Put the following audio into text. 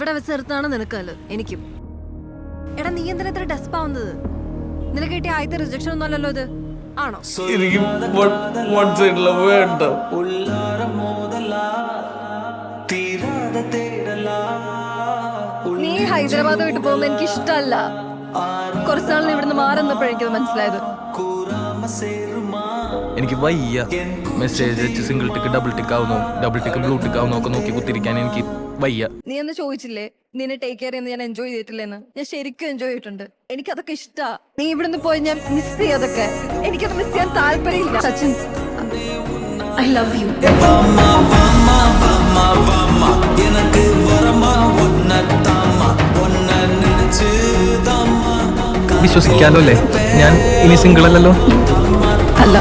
ഇവിടെ വെച്ച് നിർത്താണ് നിനക്കല്ലോ എനിക്കും. എടാ നീ എന്തിനാ ഇത്ര ഡെസ്പ് ആവുന്നത്? നിനക്ക് കിട്ടിയ ആദ്യത്തെ റിജക്ഷൻ ഒന്നും അല്ലല്ലോ ഇത്, ആണോ? നീ ഹൈദരാബാദ് വിട്ട് പോകുമ്പോ എനിക്ക് ഇഷ്ടമല്ല. കുറച്ചുനാൾ ഇവിടുന്ന് മാറുന്നപ്പോഴേക്കും മനസ്സിലായത്. എനിക്ക് വയ്യ മെസ്സേജ് അയച്ച് സിംഗിൾ ടിക്ക് ഡബിൾ ടിക്ക് ആവുന്നു, ഡബിൾ ടിക്ക് ബ്ലൂ ടിക്ക് ആവുന്നു ഒക്കെ നോക്കി കുത്തിരിക്കാൻ എനിക്ക് വയ്യ. നീ ഒന്ന് ചോദിച്ചില്ലേ നിന്നെ ടേക്ക് കെയർ ചെയ്യുന്നത് ഞാൻ എൻജോയ് ചെയ്തിട്ടില്ലെന്ന്? ഞാൻ ശരിക്കും എൻജോയ് ചെയ്തിട്ടുണ്ട്. എനിക്കതൊക്കെ ഇഷ്ടാ. നീ ഇവിടുന്ന് പോയി ഞാൻ മിസ് ചെയ്യാതൊക്കെ. എനിക്കത് മിസ് ചെയ്യാൻ താല്പര്യമില്ല. Sachin, I love you. വിശ്വസിക്കാലോ അല്ലേ, ഞാൻ ഇനി സിംഗിൾ അല്ലല്ലോ? അല്ല.